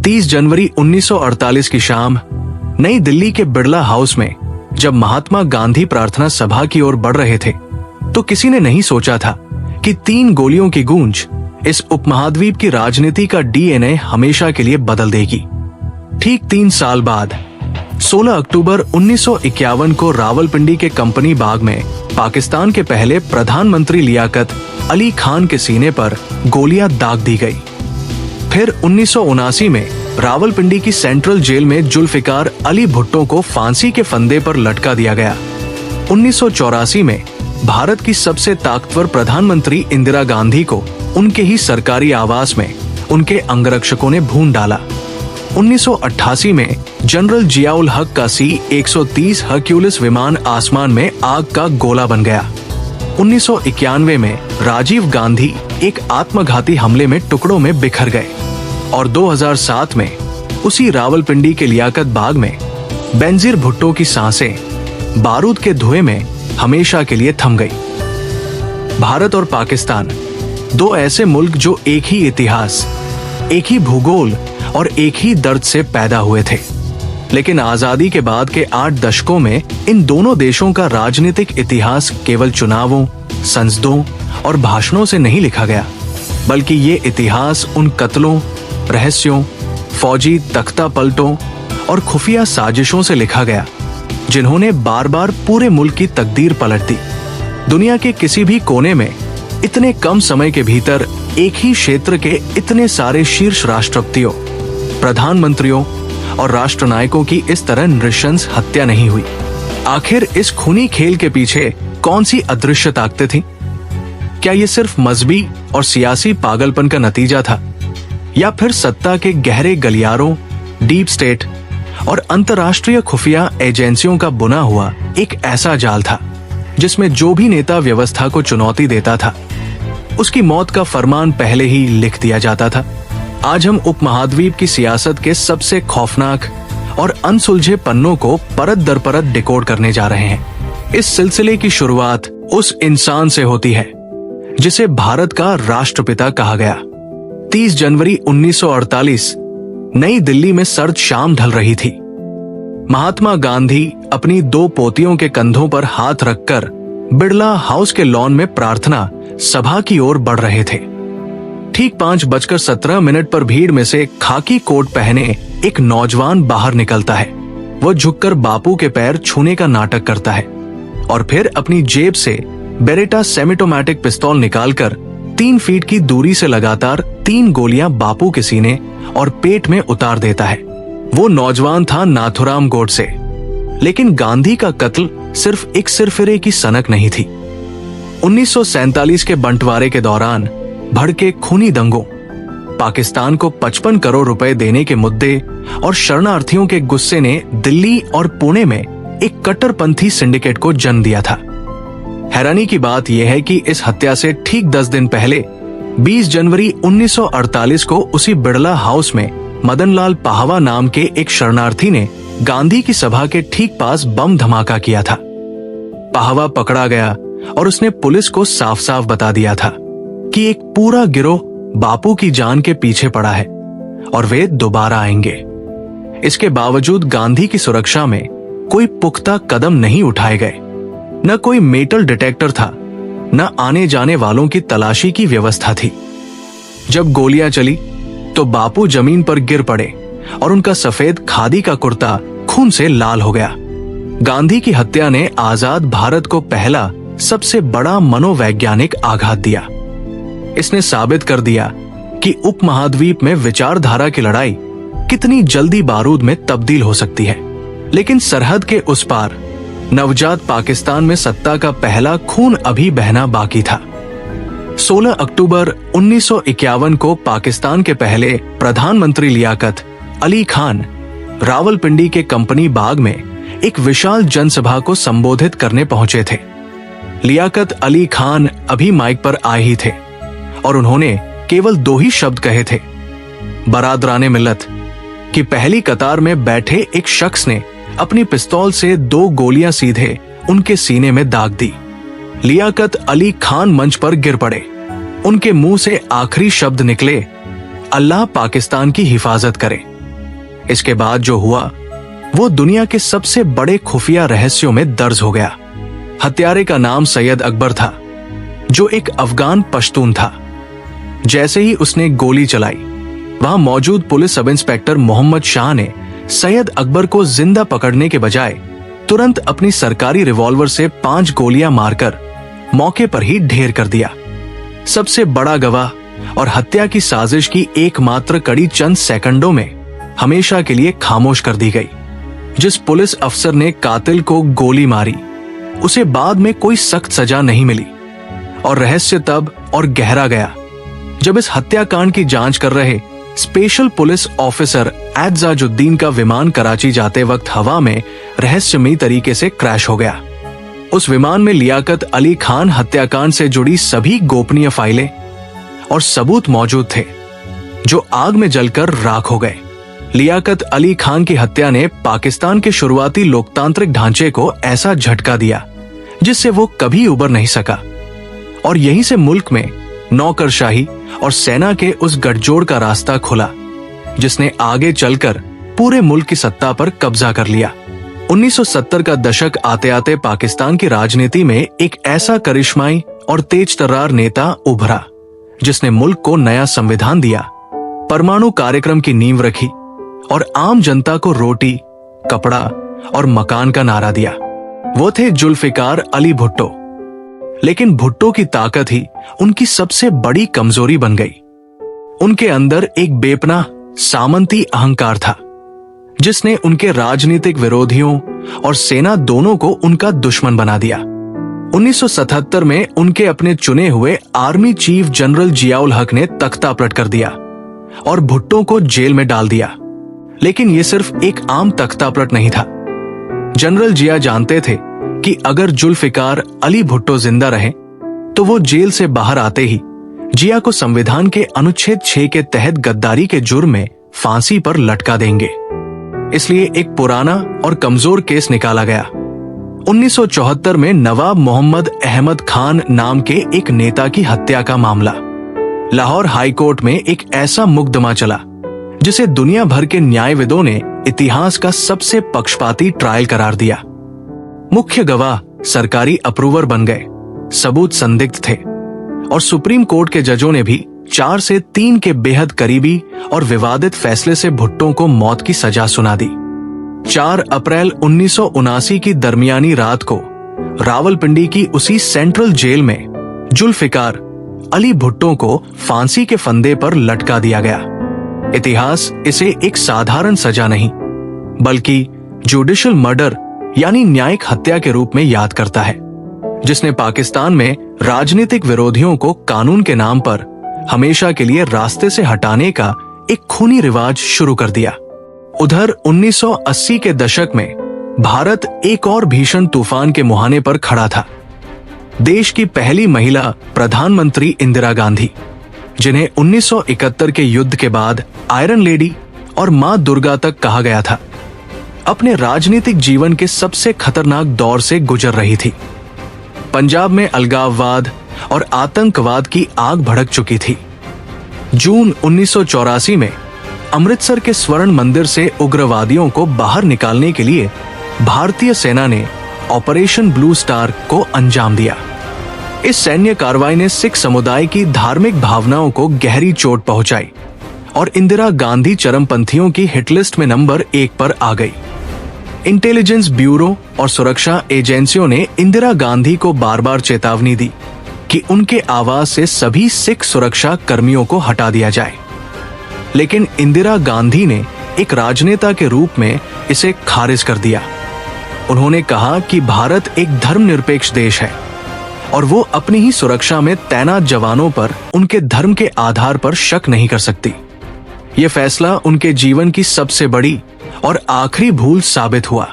30 जनवरी 1948 की शाम नई दिल्ली के बिड़ला हाउस में जब महात्मा गांधी प्रार्थना सभा की ओर बढ़ रहे थे तो किसी ने नहीं सोचा था कि 3 गोलियों की गूंज इस उपमहाद्वीप की राजनीति का डीएनए हमेशा के लिए बदल देगी। ठीक 3 साल बाद 16 अक्टूबर 1951 को रावलपिंडी के कंपनी बाग में पाकिस्तान के पहले प्रधानमंत्री लियाकत अली खान के सीने पर गोलियां दाग दी गई। फिर 1979 में रावलपिंडी की सेंट्रल जेल में जुल्फिकार अली भुट्टो को फांसी के फंदे पर लटका दिया गया। 1984 में भारत की सबसे ताकतवर प्रधानमंत्री इंदिरा गांधी को उनके ही सरकारी आवास में उनके अंगरक्षकों ने भून डाला। 1988 में जनरल जियाउल हक का C-130 हर्क्यूलिस विमान आसमान में आग का गोला बन गया। 1991 में राजीव गांधी एक आत्मघाती हमले में टुकड़ों में बिखर गए और 2007 में उसी रावलपिंडी के लियाकत बाग में बेनजीर भुट्टो की सांसें बारूद के धुएं में हमेशा के लिए थम गई। भारत और पाकिस्तान 2 ऐसे मुल्क जो एक ही इतिहास, एक ही भूगोल और एक ही दर्द से पैदा हुए थे, लेकिन आजादी के बाद के 8 दशकों में इन दोनों देशों का राजनीतिक इतिहास केवल चुनावों, संसदों और भाषणों से नहीं लिखा गया, बल्कि ये इतिहास उन कत्लों, रहस्यों, फौजी तख्ता पलटों और खुफिया साजिशों से लिखा गया जिन्होंने बार बार पूरे मुल्क की तकदीर पलट दी। दुनिया के किसी भी कोने में इतने कम समय के भीतर एक ही क्षेत्र के इतने सारे शीर्ष राष्ट्रपतियों, प्रधानमंत्रियों और राष्ट्रनायकों की इस तरह नृशंस हत्या नहीं हुई। आखिर इस खूनी खेल के पीछे कौन सी अदृश्य ताकतें थीं? क्या ये सिर्फ मजहबी और सियासी पागलपन का नतीजा था, या फिर सत्ता के गहरे गलियारों, डीप स्टेट और अंतर्राष्ट्रीय खुफिया एजेंसियों का बुना हुआ एक ऐसा जाल था जिसमें जो भी नेता व्यवस्था को चुनौती देता था उसकी मौत का फरमान पहले ही लिख दिया जाता था। आज हम उपमहाद्वीप की सियासत के सबसे खौफनाक और अनसुलझे पन्नों को परत दर परत डिकोड करने जा रहे हैं। इस सिलसिले की शुरुआत उस इंसान से होती है जिसे भारत का राष्ट्रपिता कहा गया। 30 जनवरी 1948 नई दिल्ली में सर्द शाम ढल रही थी। महात्मा गांधी अपनी 2 पोतियों के कंधों पर हाथ रखकर बिड़ला हाउस के लॉन में प्रार्थना सभा की ओर बढ़ रहे थे। ठीक 5:17 पर भीड़ में से खाकी कोट पहने एक नौजवान बाहर निकलता है। वो झुककर बापू के पैर छूने का नाटक करता है और फिर अपनी जेब से बेरेटा सेमीटोमैटिक पिस्तौल निकालकर 3 फीट की दूरी से लगातार 3 गोलियां बापू के सीने और पेट में उतार देता है। वो नौजवान था नाथुराम गोडसे, लेकिन गांधी का कत्ल सिर्फ एक सिरफिरे की सनक नहीं थी। 1947 के बंटवारे के दौरान भड़के खूनी दंगों, पाकिस्तान को 55 करोड़ रुपए देने के मुद्दे और शरणार्थियों के गुस्से ने दिल्ली और पुणे में एक कट्टरपंथी सिंडिकेट को जन्म दिया था। हैरानी की बात यह है कि इस हत्या से ठीक 10 दिन पहले 20 जनवरी 1948 को उसी बिड़ला हाउस में मदनलाल पाहवा नाम के एक शरणार्थी ने गांधी की सभा के ठीक पास बम धमाका किया था। पाहवा पकड़ा गया और उसने पुलिस को साफ साफ बता दिया था कि एक पूरा गिरोह बापू की जान के पीछे पड़ा है और वे दोबारा आएंगे। इसके बावजूद गांधी की सुरक्षा में कोई पुख्ता कदम नहीं उठाए गए। न कोई मेटल डिटेक्टर था, न आने जाने वालों की तलाशी की व्यवस्था थी। जब गोलियां चली तो बापू जमीन पर गिर पड़े और उनका सफेद खादी का कुर्ता खून से लाल हो गया। गांधी की हत्या ने आजाद भारत को पहला सबसे बड़ा मनोवैज्ञानिक आघात दिया। इसने साबित कर दिया कि उपमहाद्वीप में विचारधारा की लड़ाई कितनी जल्दी बारूद में तब्दील हो सकती है। लेकिन सरहद के उस पार नवजात पाकिस्तान में सत्ता का पहला खून अभी बहना बाकी था। 16 अक्टूबर 1951 को पाकिस्तान के पहले प्रधानमंत्री लियाकत अली खान रावलपिंडी के कंपनी बाग में एक विशाल जनसभा को संबोधित करने पहुंचे थे। लियाकत अली खान अभी माइक पर आए ही थे और उन्होंने केवल 2 ही शब्द कहे थे, बरादराने मिल्लत, कि पहली कतार में बैठे एक शख्स ने अपनी पिस्तौल से 2 गोलियां सीधे उनके सीने में दाग दी। लियाकत अली खान मंच पर गिर पड़े। उनके मुंह से आखिरी शब्द निकले, अल्लाह पाकिस्तान की हिफाजत करे। इसके बाद जो हुआ वो दुनिया के सबसे बड़े खुफिया रहस्यों में दर्ज हो गया। हत्यारे का नाम सैयद अकबर था, जो एक अफगान पश्तून था। जैसे ही उसने गोली चलाई, वहां मौजूद police sub inspector Mohammad Shah ने सैयद अकबर को जिंदा पकड़ने के बजाय तुरंत अपनी सरकारी रिवॉल्वर से 5 गोलियां मारकर मौके पर ही ढेर कर दिया। सबसे बड़ा गवाह और हत्या की साजिश की एकमात्र कड़ी चंद सेकंडों में हमेशा के लिए खामोश कर दी गई। जिस पुलिस अफसर ने कातिल को गोली मारी, उसे बाद में कोई सख्त सजा नहीं मिली और रहस्य तब और गहरा गया जब इस हत्याकांड की जांच कर रहे स्पेशल पुलिस ऑफिसर एजाजुद्दीन का विमान कराची जाते वक्त हवा में रहस्यमयी तरीके से क्रैश हो गया। उस विमान में लियाकत अली खान हत्याकांड से जुड़ी सभी गोपनीय फाइलें और सबूत मौजूद थे, जो आग में जलकर राख हो गए। लियाकत अली खान की हत्या ने पाकिस्तान के शुरुआती लोकतांत्रिक ढांचे को ऐसा झटका दिया जिससे वो कभी उबर नहीं सका, और यहीं से मुल्क में नौकरशाही और सेना के उस गठजोड़ का रास्ता खुला जिसने आगे चलकर पूरे मुल्क की सत्ता पर कब्जा कर लिया। 1970 का दशक आते आते पाकिस्तान की राजनीति में एक ऐसा करिश्माई और तेज तर्रार नेता उभरा जिसने मुल्क को नया संविधान दिया, परमाणु कार्यक्रम की नींव रखी और आम जनता को रोटी, कपड़ा और मकान का नारा दिया। वो थे जुल्फिकार अली भुट्टो। लेकिन भुट्टो की ताकत ही उनकी सबसे बड़ी कमजोरी बन गई। उनके अंदर एक बेपनाह सामंती अहंकार था जिसने उनके राजनीतिक विरोधियों और सेना दोनों को उनका दुश्मन बना दिया। 1977 में उनके अपने चुने हुए आर्मी चीफ जनरल जियाउल हक ने तख्ता पलट कर दिया और भुट्टो को जेल में डाल दिया। लेकिन यह सिर्फ एक आम तख्ता पलट नहीं था। जनरल जिया जानते थे कि अगर जुल्फिकार अली भुट्टो जिंदा रहे तो वो जेल से बाहर आते ही जिया को संविधान के अनुच्छेद 6 के तहत गद्दारी के जुर्म में फांसी पर लटका देंगे। इसलिए एक पुराना और कमजोर केस निकाला गया। 1974 में नवाब मोहम्मद अहमद खान नाम के एक नेता की हत्या का मामला। लाहौर हाई कोर्ट में एक ऐसा मुकदमा चला जिसे दुनिया भर के न्यायविदों ने इतिहास का सबसे पक्षपाती ट्रायल करार दिया। मुख्य गवाह सरकारी अप्रूवर बन गए, सबूत संदिग्ध थे और सुप्रीम कोर्ट के जजों ने भी 4 से 3 के बेहद करीबी और विवादित फैसले से भुट्टो को मौत की सजा सुना दी। 4 अप्रैल 1979 की दरमियानी रात को रावलपिंडी की उसी सेंट्रल जेल में जुल्फिकार अली भुट्टो को फांसी के फंदे पर लटका दिया गया। इतिहास इसे एक साधारण सजा नहीं बल्कि जुडिशियल मर्डर यानी न्यायिक हत्या के रूप में याद करता है, जिसने पाकिस्तान में राजनीतिक विरोधियों को कानून के नाम पर हमेशा के लिए रास्ते से हटाने का एक खूनी रिवाज शुरू कर दिया। उधर 1980 के दशक में भारत एक और भीषण तूफान के मुहाने पर खड़ा था। देश की पहली महिला प्रधानमंत्री इंदिरा गांधी, जिन्हें 1971 के युद्ध के बाद आयरन लेडी और मां दुर्गा तक कहा गया था, अपने राजनीतिक जीवन के सबसे खतरनाक दौर से गुजर रही थी। पंजाब में अलगाववाद और आतंकवाद की आग भड़क चुकी थी। जून 1984 में अमृतसर के स्वर्ण मंदिर से उग्रवादियों को बाहर निकालने के लिए भारतीय सेना ने ऑपरेशन ब्लू स्टार को अंजाम दिया। इस सैन्य कार्रवाई ने सिख समुदाय की धार्मिक भावनाओं को गहरी चोट पहुंचाई और इंदिरा गांधी चरमपंथियों की हिटलिस्ट में नंबर 1 पर आ गई। इंटेलिजेंस ब्यूरो और सुरक्षा एजेंसियों ने इंदिरा गांधी को बार बार चेतावनी दी कि उनके आवास से सभी सिख सुरक्षा कर्मियों को हटा दिया जाए, लेकिन इंदिरा गांधी ने एक राजनेता के रूप में इसे खारिज कर दिया। उन्होंने कहा कि भारत एक धर्मनिरपेक्ष देश है और वो अपनी ही सुरक्षा में तैनात जवानों पर उनके धर्म के आधार पर शक नहीं कर सकती। ये फैसला उनके जीवन की सबसे बड़ी और आखिरी भूल साबित हुआ।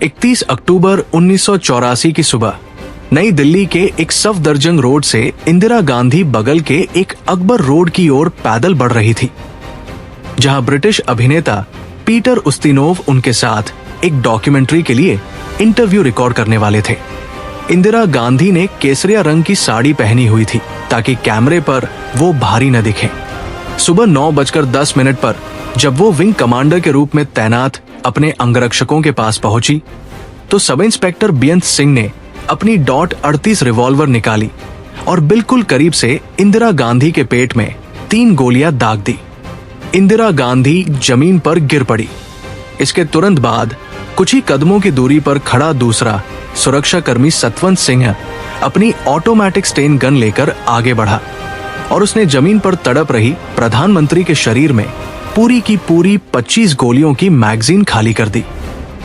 31 अक्टूबर 1984 की सुबह नई दिल्ली के एक सफदरजंग रोड से इंदिरा गांधी बगल के एक अकबर रोड की ओर पैदल बढ़ रही थी, जहां ब्रिटिश अभिनेता पीटर उस्तिनोव उनके साथ एक डॉक्यूमेंट्री के लिए इंटरव्यू रिकॉर्ड करने वाले थे। इंदिरा गांधी ने केसरिया रंग की साड़ी पहनी हुई थी ताकि कैमरे पर वो भारी न दिखें। सुबह 9:10 पर जब वो विंग कमांडर के रूप में तैनात अपने अंगरक्षकों के पास पहुंची तो सब इंस्पेक्टर बेअंत सिंह ने अपनी .38 रिवॉल्वर निकाली और बिल्कुल करीब से इंदिरा गांधी के पेट में 3 गोलियां दाग दी। इंदिरा गांधी जमीन पर गिर पड़ी। इसके तुरंत बाद कुछ ही कदमों की दूरी पर खड़ा दूसरा सुरक्षाकर्मी सतवंत सिंह अपनी ऑटोमेटिक स्टेन गन लेकर आगे बढ़ा और उसने जमीन पर तड़प रही प्रधानमंत्री के शरीर में पूरी की पूरी 25 गोलियों की मैगजीन खाली कर दी।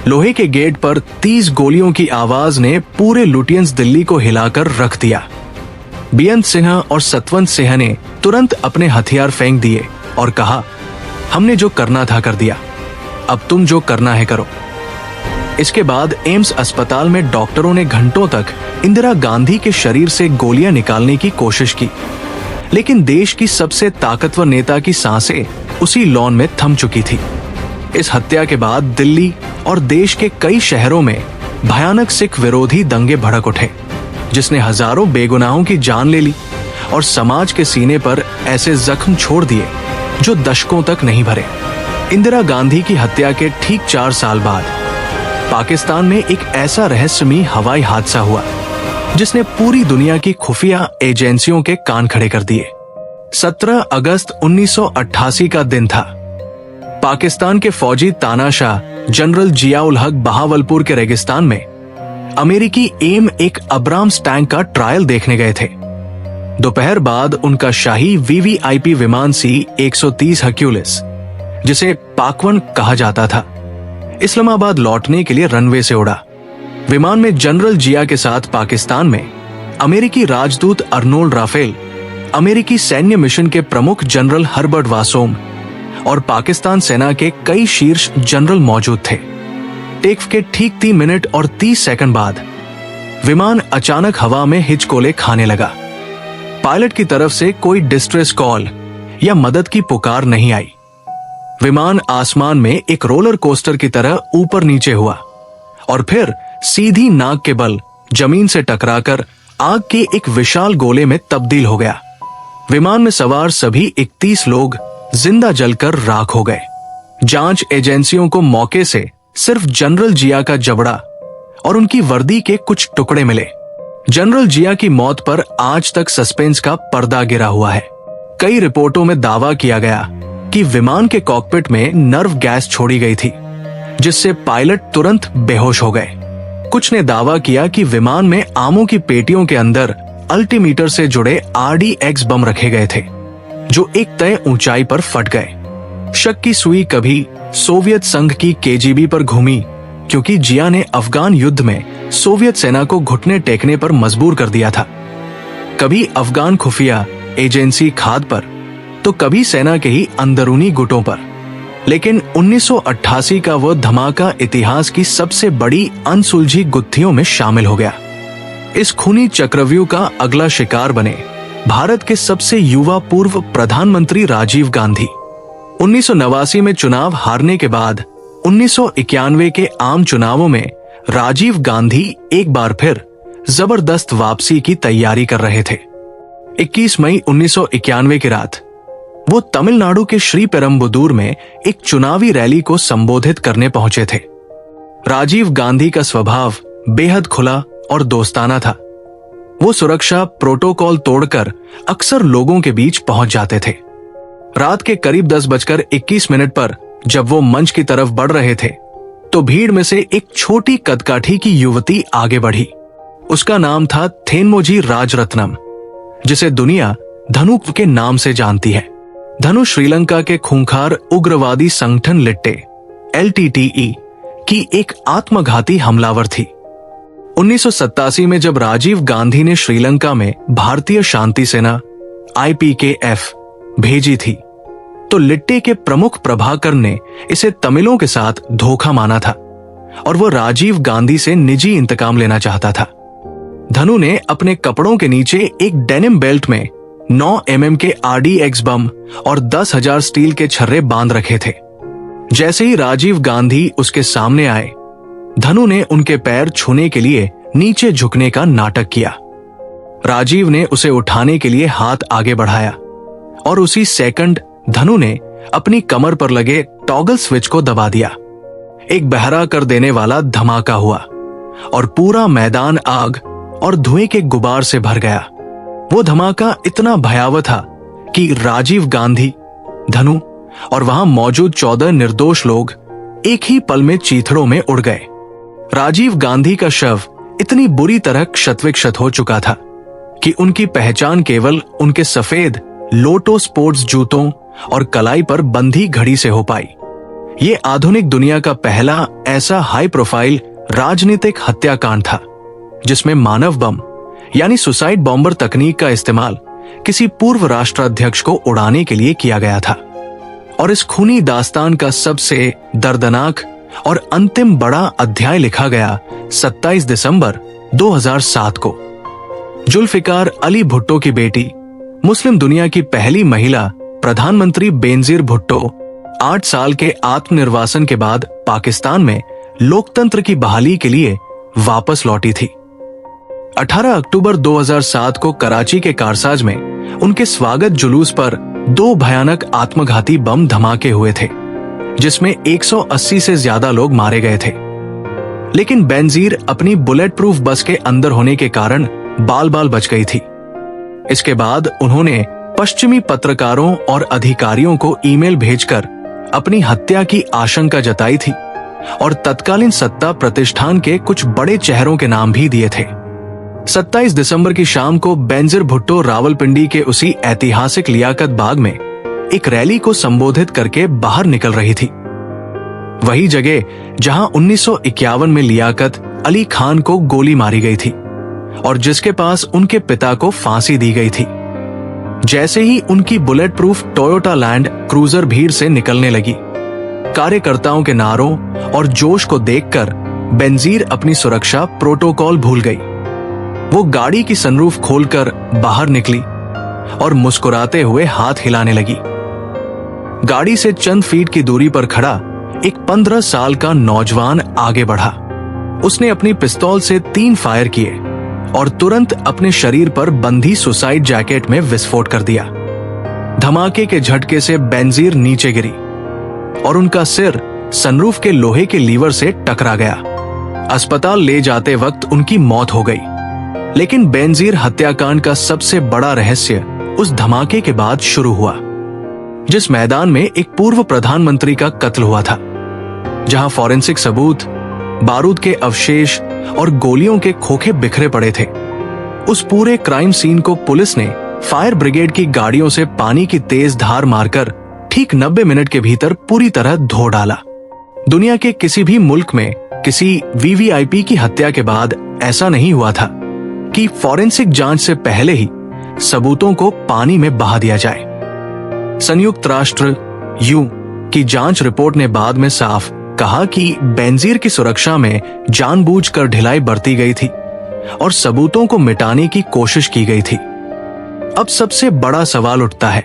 लोहे के गेट पर 30 गोलियों की आवाज ने पूरे लुटियंस दिल्ली को हिलाकर रख दिया। बेअंत सिंह और सतवंत सिंह ने तुरंत अपने हथियार फेंक दिए और कहा, हमने जो करना था कर दिया, अब तुम जो करना है करो। इसके बाद एम्स अस्पताल में डॉक्टरों ने घंटों तक इंदिरा गांधी के शरीर से गोलियां निकालने की कोशिश की, लेकिन देश की सबसे ताकतवर नेता की सांसें उसी लॉन में थम चुकी थी। इस हत्या के बाद दिल्ली और देश के कई शहरों में भयानक सिख विरोधी दंगे भड़क उठे, जिसने हजारों बेगुनाहों की जान ले ली और समाज के सीने पर ऐसे जख्म छोड़ दिए जो दशकों तक नहीं भरे। इंदिरा गांधी की हत्या के ठीक 4 साल बाद पाकिस्तान में एक ऐसा रहस्यमयी हवाई हादसा हुआ जिसने पूरी दुनिया की खुफिया एजेंसियों के कान खड़े कर दिए। 17 अगस्त 1988 का दिन था। पाकिस्तान के फौजी तानाशाह जनरल जियाउल हक बहावलपुर के रेगिस्तान में अमेरिकी एम एक अब्राम्स टैंक का ट्रायल देखने गए थे। दोपहर बाद उनका शाही वीवीआईपी विमान C-130 हर्क्यूलिस, जिसे पाकवन कहा जाता था, इस्लामाबाद लौटने के लिए रनवे से उड़ा। विमान में जनरल जिया के साथ पाकिस्तान में अमेरिकी राजदूत अर्नोल्ड राफेल, अमेरिकी सैन्य मिशन के प्रमुख जनरल हर्बर्ट वासोम और पाकिस्तान सेना के कई शीर्ष जनरल मौजूद थे। टेक के ठीक 3 मिनट और 30 सेकंड बाद विमान अचानक हवा में हिचकोले खाने लगा। पायलट की तरफ से कोई डिस्ट्रेस कॉल या मदद की पुकार नहीं आई। विमान आसमान में एक रोलर कोस्टर की तरह ऊपर नीचे हुआ और फिर सीधी नाक के बल जमीन से टकराकर आग के एक विशाल गोले में तब्दील हो गया। विमान में सवार सभी 31 लोग जिंदा जलकर राख हो गए। जांच एजेंसियों को मौके से सिर्फ जनरल जिया का जबड़ा और उनकी वर्दी के कुछ टुकड़े मिले। जनरल जिया की मौत पर आज तक सस्पेंस का पर्दा गिरा हुआ है। कई रिपोर्टों में दावा किया गया कि विमान के कॉकपिट में नर्व गैस छोड़ी गई थी, जिससे पायलट तुरंत बेहोश हो गए। कुछ ने दावा किया कि विमान में आमों की पेटियों के अंदर अल्टीमीटर से जुड़े RDX बम रखे गए थे, जो एक तय ऊंचाई पर फट गए। शक की सुई कभी सोवियत संघ की KGB पर घूमी, क्योंकि जिया ने अफगान युद्ध में सोवियत सेना को घुटने टेकने पर मजबूर कर दिया था। कभी अफगान खुफिया एजेंसी खाद पर, तो कभी सेना के ही अंदरूनी गुटों पर। लेकिन 1988 का वो धमाका इतिहास की सबसे बड़ी अनसुलझी गुत्थियों में शामिल हो गया। इस खूनी चक्रव्यूह का अगला शिकार बने भारत के सबसे युवा पूर्व प्रधानमंत्री राजीव गांधी। 1989 में चुनाव हारने के बाद 1991 के आम चुनावों में राजीव गांधी एक बार फिर जबरदस्त वापसी की तैयारी कर रहे थे। 21 मई 1991 की रात वो तमिलनाडु के श्रीपेरम्बुदूर में एक चुनावी रैली को संबोधित करने पहुंचे थे। राजीव गांधी का स्वभाव बेहद खुला और दोस्ताना था। वो सुरक्षा प्रोटोकॉल तोड़कर अक्सर लोगों के बीच पहुंच जाते थे। रात के करीब 10:21 पर जब वो मंच की तरफ बढ़ रहे थे तो भीड़ में से एक छोटी कदकाठी की युवती आगे बढ़ी। उसका नाम था थेनमोजी राजरत्नम, जिसे दुनिया धनु के नाम से जानती है। धनु श्रीलंका के खूंखार उग्रवादी संगठन लिट्टे LTTE की एक आत्मघाती हमलावर थी। 1987 में जब राजीव गांधी ने श्रीलंका में भारतीय शांति सेना IPKF भेजी थी तो लिट्टे के प्रमुख प्रभाकर ने इसे तमिलों के साथ धोखा माना था और वो राजीव गांधी से निजी इंतकाम लेना चाहता था। धनु ने अपने कपड़ों के नीचे एक डेनिम बेल्ट में 9 mm के RDX बम और 10,000 स्टील के छर्रे बांध रखे थे। जैसे ही राजीव गांधी उसके सामने आए, धनु ने उनके पैर छूने के लिए नीचे झुकने का नाटक किया। राजीव ने उसे उठाने के लिए हाथ आगे बढ़ाया और उसी सेकंड धनु ने अपनी कमर पर लगे टॉगल स्विच को दबा दिया। एक बहरा कर देने वाला धमाका हुआ और पूरा मैदान आग और धुएं के गुबार से भर गया। वो धमाका इतना भयावह था कि राजीव गांधी, धनु और वहां मौजूद 14 निर्दोष लोग एक ही पल में चीथड़ों में उड़ गए। राजीव गांधी का शव इतनी बुरी तरह क्षत-विक्षत हो चुका था कि उनकी पहचान केवल उनके सफेद लोटो स्पोर्ट्स जूतों और कलाई पर बंधी घड़ी से हो पाई। ये आधुनिक दुनिया का पहला ऐसा हाई प्रोफाइल राजनीतिक हत्याकांड था जिसमें मानव बम यानी सुसाइड बॉम्बर तकनीक का इस्तेमाल किसी पूर्व राष्ट्राध्यक्ष को उड़ाने के लिए किया गया था। और इस खूनी दास्तान का सबसे दर्दनाक और अंतिम बड़ा अध्याय लिखा गया 27 दिसंबर 2007 को। जुल्फिकार अली भुट्टो की बेटी, मुस्लिम दुनिया की पहली महिला प्रधानमंत्री बेनजीर भुट्टो 8 साल के आत्मनिर्वासन के बाद पाकिस्तान में लोकतंत्र की बहाली के लिए वापस लौटी थी। 18 अक्टूबर 2007 को कराची के कारसाज में उनके स्वागत जुलूस पर 2 भयानक आत्मघाती बम धमाके हुए थे जिसमें 180 से ज्यादा लोग मारे गए थे। लेकिन बेनजीर अपनी बुलेट प्रूफ बस के अंदर होने के कारण बाल बाल बच गई थी। इसके बाद उन्होंने पश्चिमी पत्रकारों और अधिकारियों को ईमेल भेजकर अपनी हत्या की आशंका जताई थी और तत्कालीन सत्ता प्रतिष्ठान के कुछ बड़े चेहरों के नाम भी दिए थे। 27 दिसंबर की शाम को बेनजीर भुट्टो रावलपिंडी के उसी ऐतिहासिक लियाकत बाग में एक रैली को संबोधित करके बाहर निकल रही थी। वही जगह जहां 1951 में लियाकत अली खान को गोली मारी गई थी और जिसके पास उनके पिता को फांसी दी गई थी। जैसे ही उनकी bullet proof Toyota land cruiser भीड़ से निकलने लगी, कार्यकर्ताओं के नारों और जोश को देखकर बेनजीर अपनी सुरक्षा प्रोटोकॉल भूल गई। वो गाड़ी की सनरूफ खोलकर बाहर निकली और मुस्कुराते हुए हाथ हिलाने लगी। गाड़ी से चंद फीट की दूरी पर खड़ा एक 15 साल का नौजवान आगे बढ़ा। उसने अपनी पिस्तौल से 3 फायर किए और तुरंत अपने शरीर पर बंधी सुसाइड जैकेट में विस्फोट कर दिया। धमाके के झटके से बेनजीर नीचे गिरी और उनका सिर सनरूफ के लोहे के लीवर से टकरा गया। अस्पताल ले जाते वक्त उनकी मौत हो गई। लेकिन बेनजीर हत्याकांड का सबसे बड़ा रहस्य उस धमाके के बाद शुरू हुआ, जिस मैदान में एक पूर्व प्रधानमंत्री का कत्ल हुआ था, जहां फॉरेंसिक सबूत, बारूद के अवशेष और गोलियों के खोखे बिखरे पड़े थे। उस पूरे क्राइम सीन को पुलिस ने फायर ब्रिगेड की गाड़ियों से पानी की तेज धार मारकर ठीक 90 मिनट के भीतर पूरी तरह धो डाला। दुनिया के किसी भी मुल्क में किसी वीवीआईपी की हत्या के बाद ऐसा नहीं हुआ था कि फॉरेंसिक जांच से पहले ही सबूतों को पानी में बहा दिया जाए। संयुक्त राष्ट्र यूएन की जांच रिपोर्ट ने बाद में साफ कहा कि बेनजीर की सुरक्षा में जानबूझकर ढिलाई बरती गई थी और सबूतों को मिटाने की कोशिश की गई थी। अब सबसे बड़ा सवाल उठता है,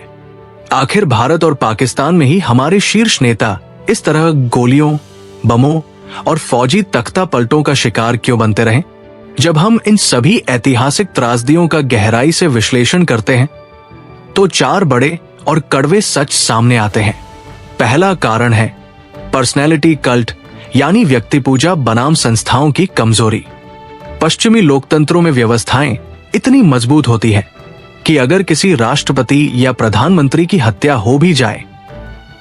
आखिर भारत और पाकिस्तान में ही हमारे शीर्ष नेता इस तरह गोलियों, बमों और फौजी तख्ता पलटों का शिकार क्यों बनते रहे? जब हम इन सभी ऐतिहासिक त्रासदियों का गहराई से विश्लेषण करते हैं तो 4 बड़े और कड़वे सच सामने आते हैं। पहला कारण है पर्सनैलिटी कल्ट यानी व्यक्ति पूजा बनाम संस्थाओं की कमजोरी। पश्चिमी लोकतंत्रों में व्यवस्थाएं इतनी मजबूत होती है कि अगर किसी राष्ट्रपति या प्रधानमंत्री की हत्या हो भी जाए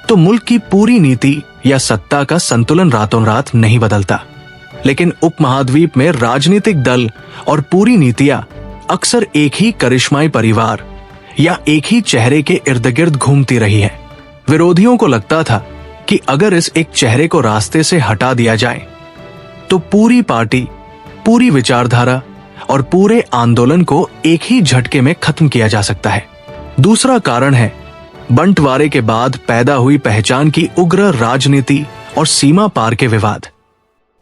तो मुल्क की पूरी नीति या सत्ता का संतुलन रातों रात नहीं बदलता। लेकिन उपमहाद्वीप में राजनीतिक दल और पूरी नीतियां अक्सर एक ही करिश्माई परिवार या एक ही चेहरे के इर्द गिर्द घूमती रही है। विरोधियों को लगता था कि अगर इस एक चेहरे को रास्ते से हटा दिया जाए तो पूरी पार्टी, पूरी विचारधारा और पूरे आंदोलन को एक ही झटके में खत्म किया जा सकता है। दूसरा कारण है बंटवारे के बाद पैदा हुई पहचान की उग्र राजनीति और सीमा पार के विवाद।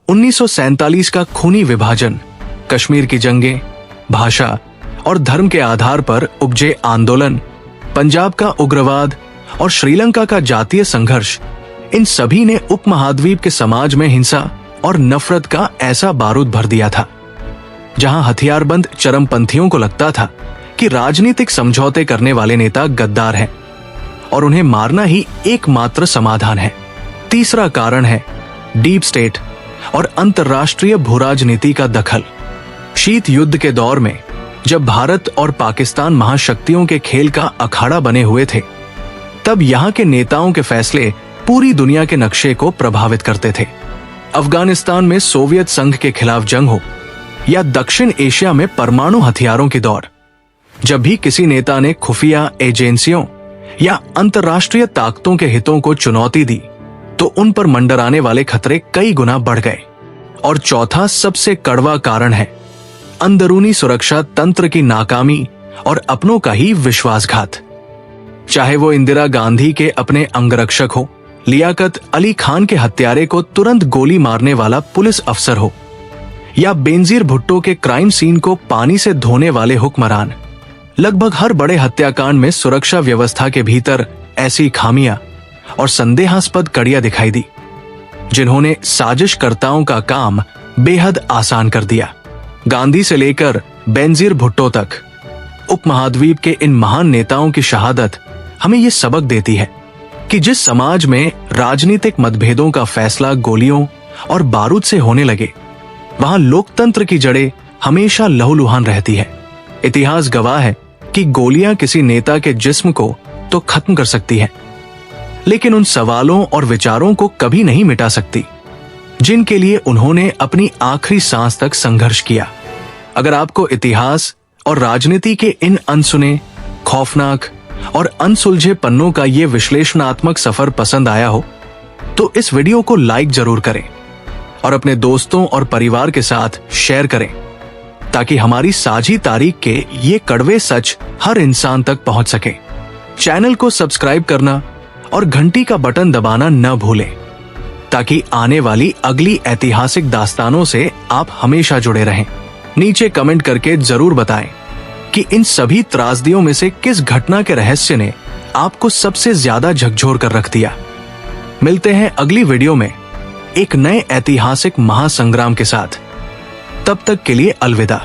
1947 का खूनी विभाजन, कश्मीर की जंगें, भाषा और धर्म के आधार पर उपजे आंदोलन, पंजाब का उग्रवाद और श्रीलंका का जातीय संघर्ष, इन सभी ने उपमहाद्वीप के समाज में हिंसा और नफरत का ऐसा बारूद भर दिया था जहां हथियारबंद चरमपंथियों को लगता था कि राजनीतिक समझौते करने वाले नेता गद्दार हैं और उन्हें मारना ही एकमात्र समाधान है। तीसरा कारण है डीप स्टेट और अंतर्राष्ट्रीय भूराजनीति का दखल। शीत युद्ध के दौर में जब भारत और पाकिस्तान महाशक्तियों के खेल का अखाड़ा बने हुए थे, तब यहाँ के नेताओं के फैसले पूरी दुनिया के नक्शे को प्रभावित करते थे। अफगानिस्तान में सोवियत संघ के खिलाफ जंग हो या दक्षिण एशिया में परमाणु हथियारों की दौड़, जब भी किसी नेता ने खुफिया एजेंसियों या अंतर्राष्ट्रीय ताकतों के हितों को चुनौती दी, तो उन पर मंडराने वाले खतरे कई गुना बढ़ गए। और चौथा सबसे कड़वा कारण है अंदरूनी सुरक्षा तंत्र की नाकामी और अपनों का ही विश्वासघात। चाहे वो इंदिरा गांधी के अपने अंगरक्षक हो, लियाकत अली खान के हत्यारे को तुरंत गोली मारने वाला पुलिस अफसर हो, या बेनजीर भुट्टो के क्राइम सीन को पानी से धोने वाले हुक्मरान, लगभग हर बड़े हत्याकांड में सुरक्षा व्यवस्था के भीतर ऐसी खामियां और संदेहास्पद कड़ियां दिखाई दी, जिन्होंने साजिशकर्ताओं का काम बेहद आसान कर दिया। गांधी से लेकर बेनजीर भुट्टो तक उपमहाद्वीप के इन महान नेताओं की शहादत हमें ये सबक देती है कि जिस समाज में राजनीतिक मतभेदों का फैसला गोलियों और बारूद से होने लगे, वहां लोकतंत्र की जड़ें हमेशा लहूलुहान रहती है। इतिहास गवाह है कि गोलियां किसी नेता के जिस्म को तो खत्म कर सकती हैं, लेकिन उन सवालों और विचारों को कभी नहीं मिटा सकती जिनके लिए उन्होंने अपनी आखिरी सांस तक संघर्ष किया। अगर आपको इतिहास और राजनीति के इन अनसुने, खौफनाक और अनसुलझे पन्नों का ये विश्लेषणात्मक सफर पसंद आया हो, तो इस वीडियो को लाइक जरूर करें और अपने दोस्तों और परिवार के साथ शेयर करें, ताकि हमारी साझी तारीख के ये कड़वे सच हर इंसान तक पहुंच सके। चैनल को सब्सक्राइब करना और घंटी का बटन दबाना न भूलें, ताकि आने वाली अगली ऐतिहासिक दास्तानों से आप हमेशा जुड़े रहें। नीचे कमेंट करके जरूर बताएं कि इन सभी त्रासदियों में से किस घटना के रहस्य ने आपको सबसे ज्यादा झकझोर कर रख दिया। मिलते हैं अगली वीडियो में एक नए ऐतिहासिक महासंग्राम के साथ। तब तक के लिए अलविदा।